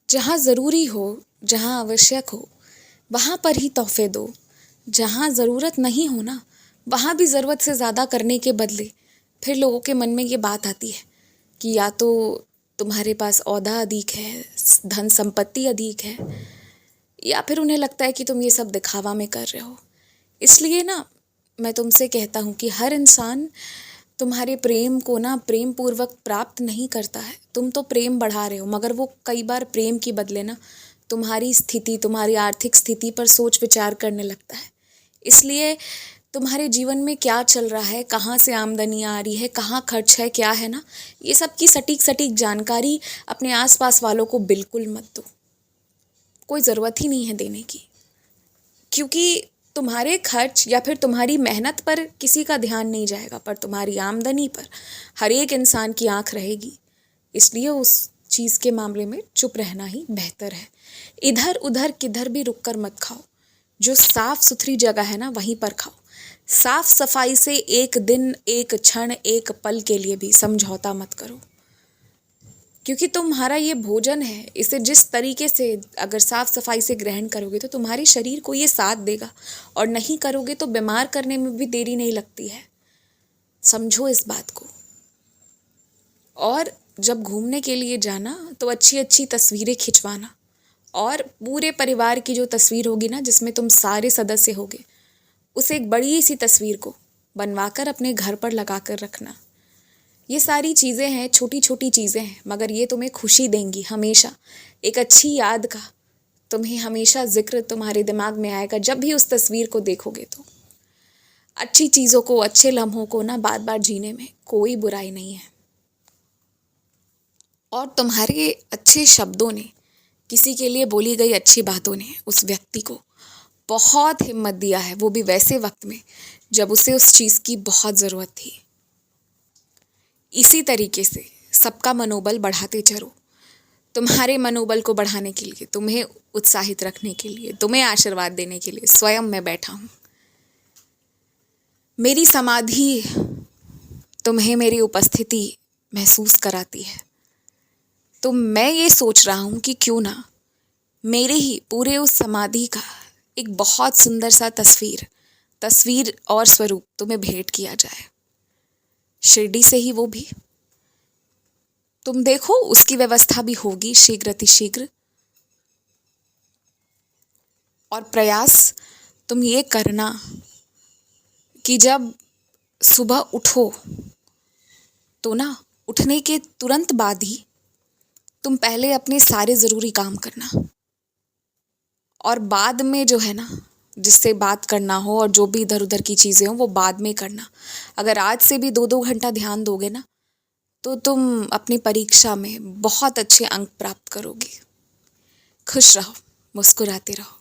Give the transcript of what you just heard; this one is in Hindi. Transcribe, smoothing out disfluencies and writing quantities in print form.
जहाँ ज़रूरी हो, जहाँ आवश्यक हो, वहाँ पर ही तोहफे दो। जहाँ ज़रूरत नहीं हो ना, वहाँ भी ज़रूरत से ज़्यादा करने के बदले फिर लोगों के मन में ये बात आती है कि या तो तुम्हारे पास ओहदा अधिक है, धन संपत्ति अधिक है, या फिर उन्हें लगता है कि तुम ये सब दिखावा में कर रहे हो। इसलिए ना मैं तुमसे कहता हूँ कि हर इंसान तुम्हारे प्रेम को ना प्रेम पूर्वक प्राप्त नहीं करता है। तुम तो प्रेम बढ़ा रहे हो, मगर वो कई बार प्रेम की बदले ना तुम्हारी स्थिति, तुम्हारी आर्थिक स्थिति पर सोच विचार करने लगता है। इसलिए तुम्हारे जीवन में क्या चल रहा है, कहाँ से आमदनी आ रही है, कहाँ खर्च है, क्या है ना, ये सब की सटीक सटीक जानकारी अपने आसपास वालों को बिल्कुल मत दो। कोई ज़रूरत ही नहीं है देने की, क्योंकि तुम्हारे खर्च या फिर तुम्हारी मेहनत पर किसी का ध्यान नहीं जाएगा, पर तुम्हारी आमदनी पर हर एक इंसान की आंख रहेगी। इसलिए उस चीज़ के मामले में चुप रहना ही बेहतर है। इधर उधर किधर भी रुक कर मत खाओ। जो साफ सुथरी जगह है ना, वहीं पर खाओ। साफ सफाई से एक दिन, एक क्षण, एक पल के लिए भी समझौता मत करो, क्योंकि तुम्हारा ये भोजन है। इसे जिस तरीके से अगर साफ सफाई से ग्रहण करोगे तो तुम्हारे शरीर को ये साथ देगा, और नहीं करोगे तो बीमार करने में भी देरी नहीं लगती है। समझो इस बात को। और जब घूमने के लिए जाना तो अच्छी अच्छी तस्वीरें खिंचवाना, और पूरे परिवार की जो तस्वीर होगी ना, जिसमें तुम सारे सदस्य होगे, उसे एक बड़ी सी तस्वीर को बनवाकर अपने घर पर लगा कर रखना। ये सारी चीज़ें हैं, छोटी छोटी चीज़ें हैं, मगर ये तुम्हें खुशी देंगी हमेशा। एक अच्छी याद का तुम्हें हमेशा जिक्र तुम्हारे दिमाग में आएगा जब भी उस तस्वीर को देखोगे। तो अच्छी चीज़ों को, अच्छे लम्हों को ना बार बार जीने में कोई बुराई नहीं है। और तुम्हारे अच्छे शब्दों ने, किसी के लिए बोली गई अच्छी बातों ने उस व्यक्ति को बहुत हिम्मत दिया है, वो भी वैसे वक्त में जब उसे उस चीज़ की बहुत ज़रूरत थी। इसी तरीके से सबका मनोबल बढ़ाते चलो। तुम्हारे मनोबल को बढ़ाने के लिए, तुम्हें उत्साहित रखने के लिए, तुम्हें आशीर्वाद देने के लिए स्वयं मैं बैठा हूँ। मेरी समाधि तुम्हें मेरी उपस्थिति महसूस कराती है। तो मैं ये सोच रहा हूँ कि क्यों ना मेरे ही पूरे उस समाधि का एक बहुत सुंदर सा तस्वीर और स्वरूप तुम्हें भेंट किया जाए, शिरडी से ही वो भी। तुम देखो, उसकी व्यवस्था भी होगी शीघ्र अतिशीघ्र। और प्रयास तुम ये करना कि जब सुबह उठो तो ना उठने के तुरंत बाद ही तुम पहले अपने सारे ज़रूरी काम करना, और बाद में जो है ना, जिससे बात करना हो और जो भी इधर उधर की चीज़ें हो वो बाद में करना। अगर आज से भी 2-2 घंटा ध्यान दोगे ना, तो तुम अपनी परीक्षा में बहुत अच्छे अंक प्राप्त करोगे। खुश रहो, मुस्कुराते रहो।